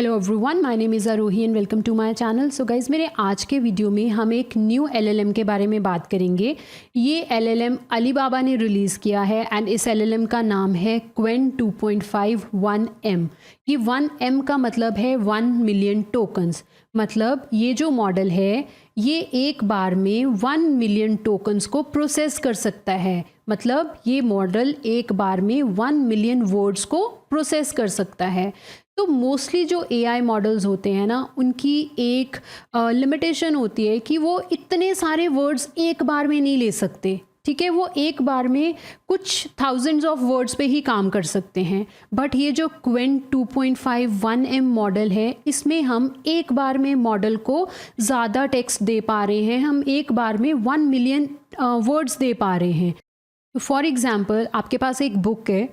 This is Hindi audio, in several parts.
Hello everyone, my name is Aarohi and welcome to my channel. So guys, मेरे आज के वीडियो में हम एक न्यू एलएलएम के बारे में बात करेंगे। ये एलएलएम अलीबाबा ने रिलीज़ किया है एंड इस एलएलएम का नाम है क्वेन 2.5 1M। ये 1M का मतलब है 1 मिलियन टोकन्स। मतलब ये जो मॉडल है ये एक बार में 1 मिलियन टोकन्स को प्रोसेस कर सकता है। मतलब ये मॉडल एक बार में 1 मिलियन वर्ड्स को प्रोसेस कर सकता है। तो मोस्टली जो एआई मॉडल्स होते हैं ना, उनकी एक लिमिटेशन होती है कि वो इतने सारे वर्ड्स एक बार में नहीं ले सकते। ठीक है, वो एक बार में कुछ थाउजेंड्स ऑफ वर्ड्स पे ही काम कर सकते हैं। बट ये जो क्वेन 2.5 1M मॉडल है, इसमें हम एक बार में मॉडल को ज़्यादा टेक्स्ट दे पा रहे हैं। हम एक बार में 1 मिलियन वर्ड्स दे पा रहे हैं। तो फॉर एग्ज़ाम्पल, आपके पास एक बुक है,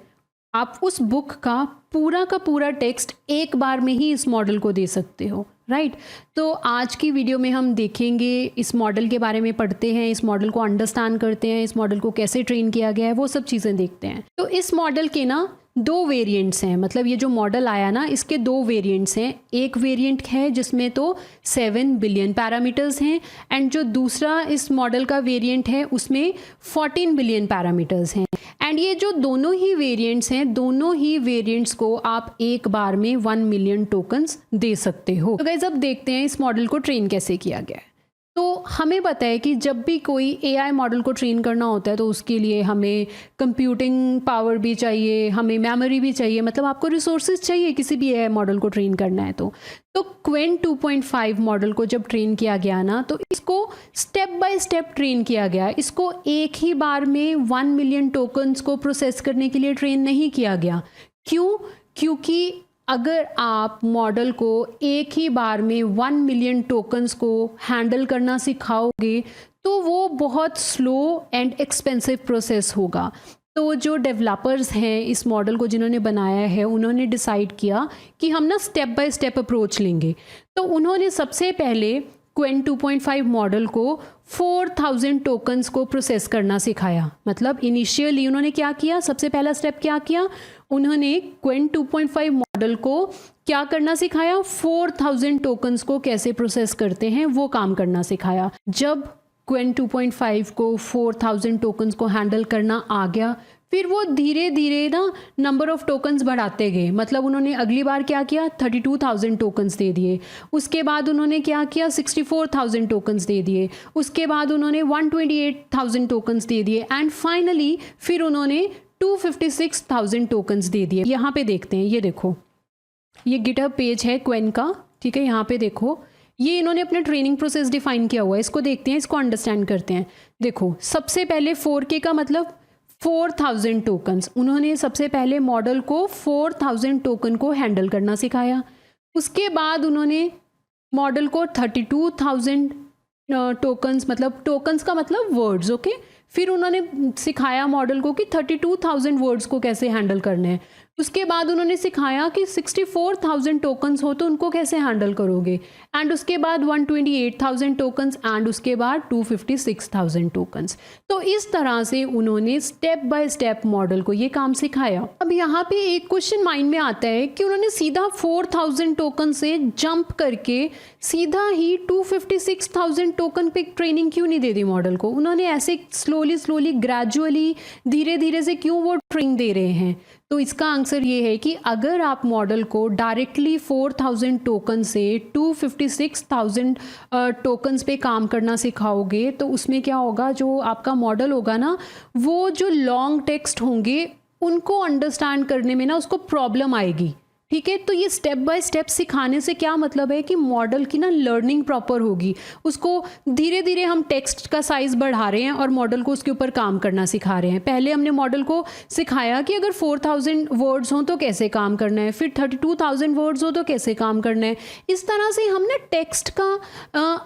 आप उस बुक का पूरा टेक्स्ट एक बार में ही इस मॉडल को दे सकते हो, राइट। तो आज की वीडियो में हम देखेंगे, इस मॉडल के बारे में पढ़ते हैं, इस मॉडल को अंडरस्टैंड करते हैं, इस मॉडल को कैसे ट्रेन किया गया है, वो सब चीज़ें देखते हैं। तो इस मॉडल के ना 2 वेरिएंट्स हैं। मतलब ये जो मॉडल आया ना, इसके 2 वेरिएंट्स हैं। एक वेरिएंट है जिसमें तो 7 बिलियन पैरामीटर्स हैं एंड जो दूसरा इस मॉडल का वेरिएंट है उसमें 14 बिलियन पैरामीटर्स हैं। एंड ये जो दोनों ही वेरिएंट्स हैं, दोनों ही वेरिएंट्स को आप एक बार में 1 मिलियन टोकन्स दे सकते हो। तो गाइस, अब देखते हैं इस मॉडल को ट्रेन कैसे किया गया है। तो हमें पता है कि जब भी कोई एआई मॉडल को ट्रेन करना होता है तो उसके लिए हमें कंप्यूटिंग पावर भी चाहिए, हमें मेमोरी भी चाहिए। मतलब आपको रिसोर्सेज चाहिए किसी भी एआई मॉडल को ट्रेन करना है। तो क्वेन 2.5 मॉडल को जब ट्रेन किया गया ना, तो इसको स्टेप बाय स्टेप ट्रेन किया गया। इसको एक ही बार में 1 मिलियन टोकन्स को प्रोसेस करने के लिए ट्रेन नहीं किया गया। क्यों? क्योंकि अगर आप मॉडल को एक ही बार में 1 मिलियन टोकन्स को हैंडल करना सिखाओगे तो वो बहुत स्लो एंड एक्सपेंसिव प्रोसेस होगा। तो जो डेवलपर्स हैं इस मॉडल को जिन्होंने बनाया है, उन्होंने डिसाइड किया कि हम ना स्टेप बाय स्टेप अप्रोच लेंगे। तो उन्होंने सबसे पहले क्वेन 2.5 मॉडल को 4000 टोकन्स को प्रोसेस करना सिखाया। मतलब इनिशियली उन्होंने क्या किया, सबसे पहला स्टेप क्या किया, उन्होंने क्वेन 2.5 मॉडल को क्या करना सिखाया, 4000 टोकन्स को कैसे प्रोसेस करते हैं वो काम करना सिखाया। जब क्वेन 2.5 को 4000 टोकन्स को हैंडल करना आ गया, फिर वो धीरे धीरे ना नंबर ऑफ टोकन्स बढ़ाते गए। मतलब उन्होंने अगली बार क्या किया, 32,000 टोकन्स दे दिए। उसके बाद उन्होंने क्या किया, 64,000 टोकन्स दे दिए। उसके बाद उन्होंने 128,000 टोकन्स दे दिए एंड फाइनली फिर उन्होंने 256,000 टोकन्स दे दिए। यहाँ पे देखते हैं, ये देखो, ये गिटहब पेज है क्वेन का। ठीक है, यहाँ पे देखो, ये इन्होंने अपना ट्रेनिंग प्रोसेस डिफाइन किया हुआ है। इसको देखते हैं, इसको अंडरस्टैंड करते हैं। देखो, सबसे पहले 4K का मतलब 4000 टोकन्स। उन्होंने सबसे पहले मॉडल को 4000 टोकन को हैंडल करना सिखाया। उसके बाद उन्होंने मॉडल को 32,000 टोकन्स, मतलब टोकन्स का मतलब वर्ड्स, ओके। फिर उन्होंने सिखाया मॉडल को कि 32,000 वर्ड्स को कैसे हैंडल करने हैं। उसके बाद उन्होंने सिखाया कि 64,000 टोकन्स हो तो उनको कैसे हैंडल करोगे। एंड उसके बाद 128,000 टोकन्स एंड उसके बाद 256,000 टोकन्स। तो इस तरह से उन्होंने स्टेप बाय स्टेप मॉडल को ये काम सिखाया। अब यहाँ पे एक क्वेश्चन माइंड में आता है कि उन्होंने सीधा 4000 टोकन से जंप करके सीधा ही 256,000 टोकन पे ट्रेनिंग क्यों नहीं दे दी मॉडल को। उन्होंने ऐसे स्लोली ग्रेजुअली धीरे धीरे से क्यों वो ट्रेनिंग दे रहे हैं। तो इसका आंसर ये है कि अगर आप मॉडल को डायरेक्टली 4000 टोकन से 256,000 टोकन्स पे काम करना सिखाओगे तो उसमें क्या होगा, जो आपका मॉडल होगा ना, वो जो लॉन्ग टेक्स्ट होंगे उनको अंडरस्टैंड करने में ना उसको प्रॉब्लम आएगी। ठीक है, तो ये स्टेप बाय स्टेप सिखाने से क्या मतलब है कि मॉडल की ना लर्निंग प्रॉपर होगी। उसको धीरे धीरे हम टेक्स्ट का साइज बढ़ा रहे हैं और मॉडल को उसके ऊपर काम करना सिखा रहे हैं। पहले हमने मॉडल को सिखाया कि अगर 4000 वर्ड्स हों तो कैसे काम करना है, फिर 32,000 वर्ड्स हो तो कैसे काम करना है। इस तरह से हम ना टेक्स्ट का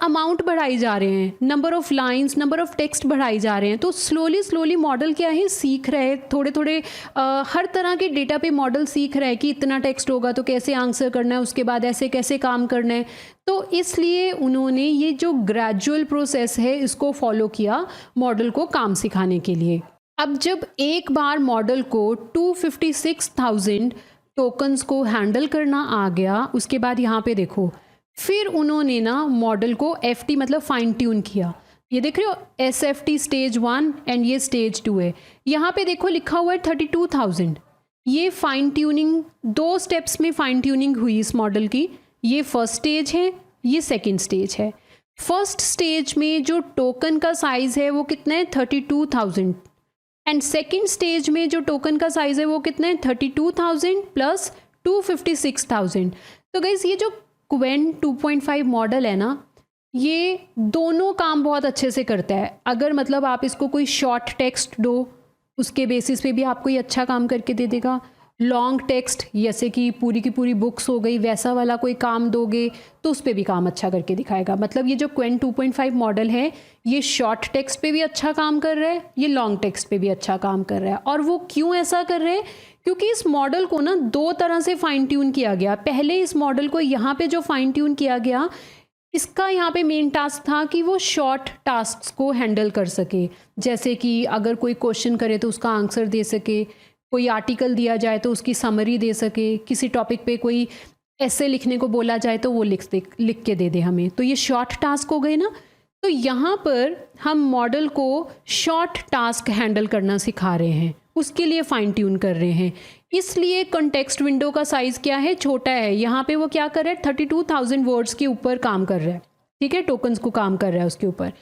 अमाउंट बढ़ाई जा रहे हैं, number of lines, number of text बढ़ाई जा रहे हैं। तो स्लोली मॉडल क्या है, सीख रहे हैं। थोड़े हर तरह के डेटा पे मॉडल सीख रहा है कि इतना टेक्स्ट होगा तो कैसे आंसर करना है, उसके बाद ऐसे कैसे काम करना है। तो इसलिए उन्होंने ये जो ग्रेजुअल प्रोसेस है इसको फॉलो किया मॉडल को काम सिखाने के लिए। अब जब एक बार मॉडल को 256,000 टोकन्स को हैंडल करना आ गया, उसके बाद यहाँ पे देखो फिर उन्होंने ना मॉडल को FT मतलब फाइन ट्यून किया। ये देख रहे हो SFT स्टेज 1 एंड ये स्टेज 2 है। यहाँ पे देखो लिखा हुआ है 32,000। ये फाइन ट्यूनिंग 2 स्टेप्स में फाइन ट्यूनिंग हुई इस मॉडल की। ये फर्स्ट स्टेज है, ये सेकंड स्टेज है। फर्स्ट स्टेज में जो टोकन का साइज़ है वो कितना है 32,000 एंड सेकंड स्टेज में जो टोकन का साइज़ है वो कितना है 32,000 प्लस 256,000। तो गाइस ये जो क्वेन 2.5 मॉडल है ना, ये दोनों काम बहुत अच्छे से करता है। अगर मतलब आप इसको कोई शॉर्ट टेक्स्ट दो उसके बेसिस पे भी आपको ये अच्छा काम करके दे देगा। लॉन्ग टेक्स्ट जैसे कि पूरी की पूरी बुक्स हो गई वैसा वाला कोई काम दोगे तो उस पर भी काम अच्छा करके दिखाएगा। मतलब ये जो क्वेन 2.5 मॉडल है ये शॉर्ट टेक्स्ट पे भी अच्छा काम कर रहा है, ये लॉन्ग टेक्स्ट पे भी अच्छा काम कर रहा है। और वो क्यों ऐसा कर रहे हैं? क्योंकि इस मॉडल को ना 2 तरह से फाइन ट्यून किया गया। पहले इस मॉडल को यहाँ पे जो फाइन ट्यून किया गया, इसका यहाँ पे मेन टास्क था कि वो शॉर्ट टास्क्स को हैंडल कर सके। जैसे कि अगर कोई क्वेश्चन करे तो उसका आंसर दे सके, कोई आर्टिकल दिया जाए तो उसकी समरी दे सके, किसी टॉपिक पे कोई ऐसे लिखने को बोला जाए तो वो लिख के दे दे हमें। तो ये शॉर्ट टास्क हो गए ना। तो यहाँ पर हम मॉडल को शॉर्ट टास्क हैंडल करना सिखा रहे हैं, उसके लिए फाइन ट्यून कर रहे हैं। इसलिए कॉन्टेक्स्ट विंडो का साइज़ क्या है, छोटा है। यहाँ पे वो क्या कर रहा है 32,000 वर्ड्स के ऊपर काम कर रहा है, ठीक है, टोकन्स को काम कर रहा है उसके ऊपर।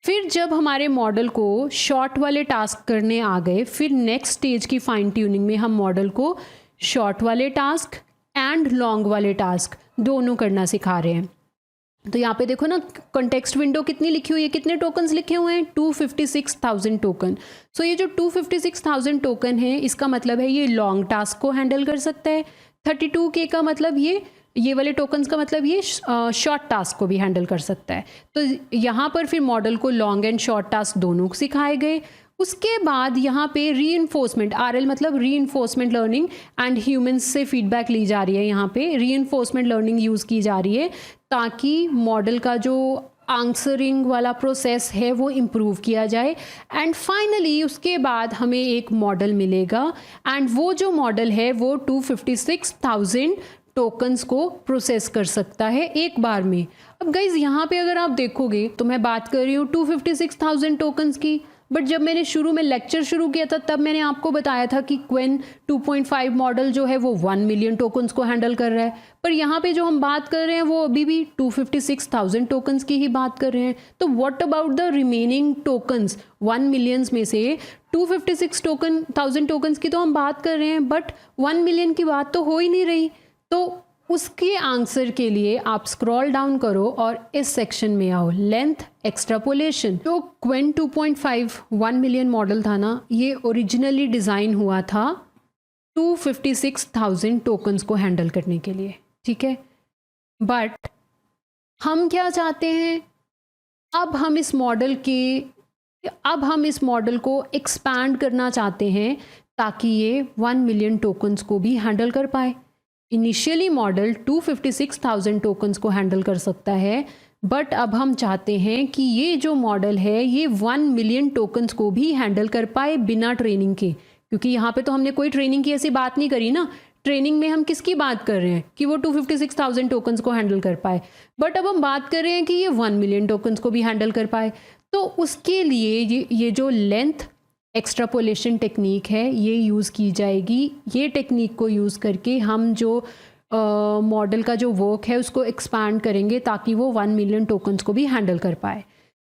फिर जब हमारे मॉडल को शॉर्ट वाले टास्क करने आ गए, फिर नेक्स्ट स्टेज की फाइन ट्यूनिंग में हम मॉडल को शॉर्ट वाले टास्क एंड लॉन्ग वाले टास्क दोनों करना सिखा रहे हैं। तो यहाँ पे देखो ना कॉन्टेक्स्ट विंडो कितनी लिखी हुई है, कितने टोकन्स लिखे हुए हैं 256,000 टोकन। सो ये जो 256,000 टोकन है इसका मतलब है ये लॉन्ग टास्क को हैंडल कर सकता है। 32K का मतलब ये वाले टोकन्स का मतलब ये शॉर्ट टास्क को भी हैंडल कर सकता है। तो यहाँ पर फिर मॉडल को लॉन्ग एंड शॉर्ट टास्क दोनों सिखाए गए। उसके बाद यहाँ पे रीइंफोर्समेंट, RL मतलब रीइंफोर्समेंट लर्निंग एंड ह्यूमंस से फीडबैक ली जा रही है। यहाँ पे रीइंफोर्समेंट लर्निंग यूज़ की जा रही है ताकि मॉडल का जो आंसरिंग वाला प्रोसेस है वो इम्प्रूव किया जाए। एंड फाइनली उसके बाद हमें एक मॉडल मिलेगा एंड वो जो मॉडल है वो 256,000 टोकन्स को प्रोसेस कर सकता है एक बार में। अब गाइज यहाँ पे अगर आप देखोगे तो मैं बात कर रही हूँ 256,000 टोकन्स की, बट जब मैंने शुरू में लेक्चर शुरू किया था तब मैंने आपको बताया था कि क्वेन 2.5 मॉडल जो है वो 1 मिलियन टोकन्स को हैंडल कर रहा है। पर यहाँ पे जो हम बात कर रहे हैं वो अभी भी 256,000 टोकन्स की ही बात कर रहे हैं। तो what about the remaining tokens 1 millions में से 256,000 टोकन्स की तो हम बात कर रहे हैं, बट 1 मिलियन की बात तो हो ही नहीं रही। तो उसके आंसर के लिए आप स्क्रॉल डाउन करो और इस सेक्शन में आओ, लेंथ एक्सट्रापोलेशन। जो क्वेन 2.5 1 मिलियन मॉडल था ना, ये ओरिजिनली डिज़ाइन हुआ था 256,000 टोकन्स को हैंडल करने के लिए, ठीक है। बट हम क्या चाहते हैं, अब हम इस मॉडल को एक्सपैंड करना चाहते हैं ताकि ये 1 मिलियन टोकन्स को भी हैंडल कर पाए। इनिशियली मॉडल 256,000 टोकन्स को हैंडल कर सकता है, बट अब हम चाहते हैं कि ये जो मॉडल है ये 1 मिलियन टोकन्स को भी हैंडल कर पाए बिना ट्रेनिंग के। क्योंकि यहाँ पे तो हमने कोई ट्रेनिंग की ऐसी बात नहीं करी ना। ट्रेनिंग में हम किसकी बात कर रहे हैं कि वो 256,000 टोकन्स को हैंडल कर पाए, बट अब हम बात कर रहे हैं कि ये 1 मिलियन टोकन्स को भी हैंडल कर पाए। तो उसके लिए ये जो लेंथ एक्सट्रापोलेशन टेक्निक है ये यूज़ की जाएगी। ये टेक्निक को यूज़ करके हम जो मॉडल का जो वर्क है उसको एक्सपैंड करेंगे ताकि वो 1 मिलियन टोकन्स को भी हैंडल कर पाए।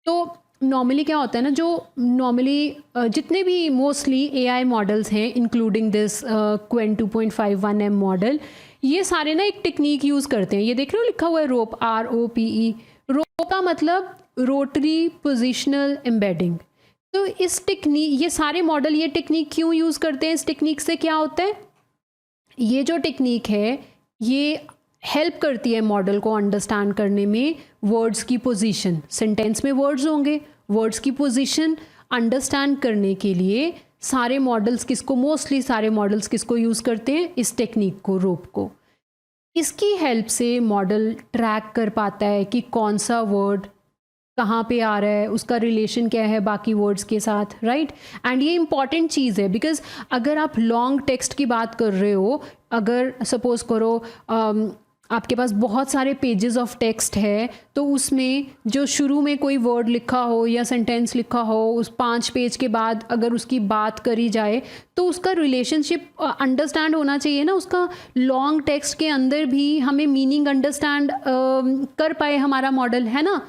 तो नॉर्मली क्या होता है ना, जो नॉर्मली जितने भी मोस्टली AI मॉडल्स हैं इंक्लूडिंग दिस क्वेन 2.5 1M मॉडल, ये सारे ना एक टेक्निक यूज़ करते हैं। ये देख रहे हो लिखा हुआ है रोप, ROPE। रोप का मतलब रोटरी पोजिशनल एम्बेडिंग। तो इस टेक्निक, ये सारे मॉडल ये टेक्निक क्यों यूज़ करते हैं, इस टेक्निक से क्या होता है, ये जो टेक्निक है ये हेल्प करती है मॉडल को अंडरस्टैंड करने में वर्ड्स की पोजीशन। सेंटेंस में वर्ड्स होंगे, वर्ड्स की पोजीशन अंडरस्टैंड करने के लिए सारे मॉडल्स किसको यूज़ करते हैं, इस टेक्निक को, रोप को। इसकी हेल्प से मॉडल ट्रैक कर पाता है कि कौन सा वर्ड कहाँ पे आ रहा है, उसका रिलेशन क्या है बाकी वर्ड्स के साथ, राइट। एंड ये इंपॉर्टेंट चीज़ है बिकॉज अगर आप लॉन्ग टेक्स्ट की बात कर रहे हो, अगर सपोज करो आपके पास बहुत सारे पेजेस ऑफ टेक्स्ट है, तो उसमें जो शुरू में कोई वर्ड लिखा हो या सेंटेंस लिखा हो, उस 5 पेज के बाद अगर उसकी बात करी जाए तो उसका रिलेशनशिप अंडरस्टैंड होना चाहिए ना, उसका लॉन्ग टेक्स्ट के अंदर भी हमें मीनिंग अंडरस्टैंड कर पाए हमारा मॉडल, है ना।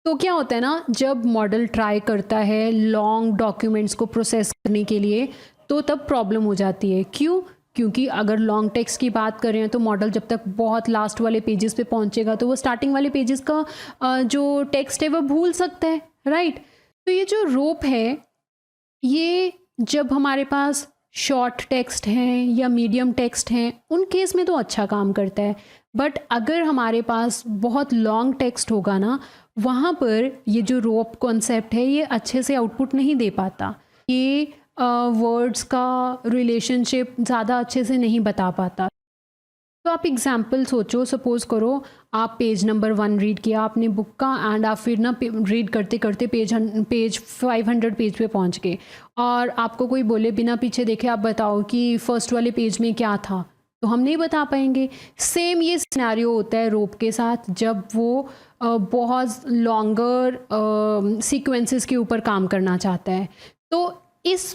तो क्या होता है ना, जब मॉडल ट्राई करता है लॉन्ग डॉक्यूमेंट्स को प्रोसेस करने के लिए तो तब प्रॉब्लम हो जाती है। क्यों? क्योंकि अगर लॉन्ग टेक्स्ट की बात करें तो मॉडल जब तक बहुत लास्ट वाले पेजेस पे पहुंचेगा तो वो स्टार्टिंग वाले पेजेस का जो टेक्स्ट है वो भूल सकता है, राइट। तो ये जो रोप है, ये जब हमारे पास शॉर्ट टेक्स्ट हैं या मीडियम टेक्स्ट हैं उन केस में तो अच्छा काम करता है, बट अगर हमारे पास बहुत लॉन्ग टेक्स्ट होगा ना, वहाँ पर ये जो रोप कॉन्सेप्ट है ये अच्छे से आउटपुट नहीं दे पाता, ये वर्ड्स का रिलेशनशिप ज़्यादा अच्छे से नहीं बता पाता। तो आप एग्जाम्पल सोचो, सपोज करो आप पेज नंबर 1 रीड किया आपने बुक का, एंड आप फिर ना रीड करते करते पेज 500 पेज पे पहुंच गए, और आपको कोई बोले बिना पीछे देखे आप बताओ कि फर्स्ट वाले पेज में क्या था, तो हम नहीं बता पाएंगे। सेम ये सिनेरियो होता है रोप के साथ, जब वो बहुत लॉन्गर सीक्वेंसेस के ऊपर काम करना चाहता है। तो इस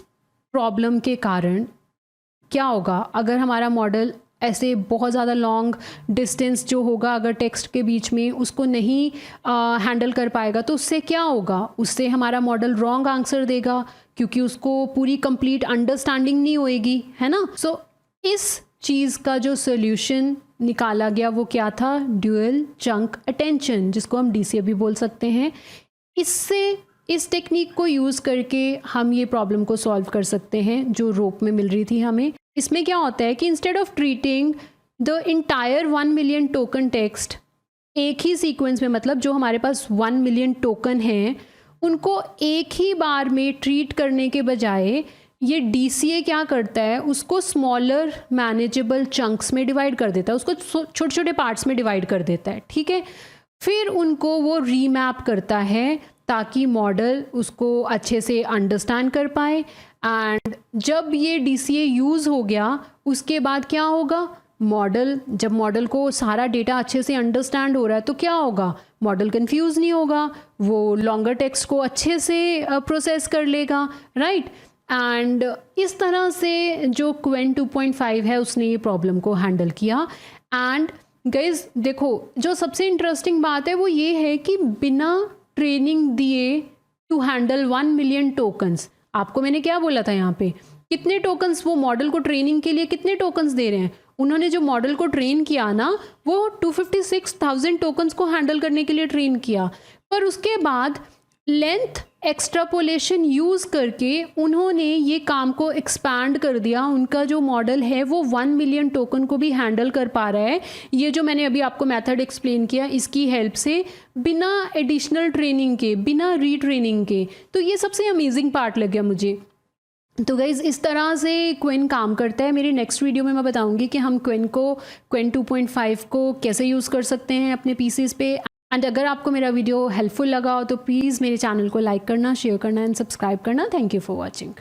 प्रॉब्लम के कारण क्या होगा, अगर हमारा मॉडल ऐसे बहुत ज़्यादा लॉन्ग डिस्टेंस जो होगा अगर टेक्स्ट के बीच में उसको नहीं हैंडल कर पाएगा, तो उससे क्या होगा, उससे हमारा मॉडल रॉन्ग आंसर देगा क्योंकि उसको पूरी कंप्लीट अंडरस्टैंडिंग नहीं होएगी, है ना। सो इस चीज़ का जो सोल्यूशन निकाला गया वो क्या था, ड्यूअल चंक अटेंशन, जिसको हम DCA भी बोल सकते हैं। इससे इस टेक्निक को यूज़ करके हम ये प्रॉब्लम को सॉल्व कर सकते हैं जो रोप में मिल रही थी हमें। इसमें क्या होता है कि instead of treating the entire 1 million token text एक ही सीक्वेंस में, मतलब जो हमारे पास 1 मिलियन टोकन हैं उनको एक ही बार में ट्रीट करने के बजाय ये DCA क्या करता है, उसको स्मॉलर मैनेजेबल चंक्स में डिवाइड कर देता है, उसको छोटे छोटे पार्ट्स में डिवाइड कर देता है, ठीक है। फिर उनको वो रीमैप करता है ताकि मॉडल उसको अच्छे से अंडरस्टैंड कर पाए। एंड जब ये DCA यूज़ हो गया उसके बाद क्या होगा, जब मॉडल को सारा डेटा अच्छे से अंडरस्टैंड हो रहा है तो क्या होगा, मॉडल कंफ्यूज नहीं होगा, वो लॉन्गर टेक्स्ट को अच्छे से प्रोसेस कर लेगा, राइट। एंड इस तरह से जो क्वेन 2.5 है उसने ये प्रॉब्लम को हैंडल किया। एंड गाइज देखो, जो सबसे इंटरेस्टिंग बात है वो ये है कि बिना ट्रेनिंग दिए टू हैंडल 1 मिलियन टोकन्स, आपको मैंने क्या बोला था यहाँ पे, कितने टोकन्स वो मॉडल को ट्रेनिंग के लिए कितने टोकन्स दे रहे हैं, उन्होंने जो मॉडल को ट्रेन किया ना वो 256,000 टोकन्स को हैंडल करने के लिए ट्रेन किया, पर उसके बाद लेंथ एक्सट्रापोलेशन यूज़ करके उन्होंने ये काम को एक्सपैंड कर दिया, उनका जो मॉडल है वो 1 मिलियन टोकन को भी हैंडल कर पा रहा है। ये जो मैंने अभी आपको मेथड एक्सप्लेन किया इसकी हेल्प से, बिना एडिशनल ट्रेनिंग के, बिना रीट्रेनिंग के। तो ये सबसे अमेजिंग पार्ट लग गया मुझे। तो गाइज़ इस तरह से क्वेन काम करता है। मेरी नेक्स्ट वीडियो में मैं बताऊंगी कि हम क्वेन 2.5 को कैसे यूज़ कर सकते हैं अपने पीसीज पे। एंड अगर आपको मेरा वीडियो हेल्पफुल लगा हो तो प्लीज़ मेरे चैनल को लाइक करना, शेयर करना एंड सब्सक्राइब करना। Thank you for watching.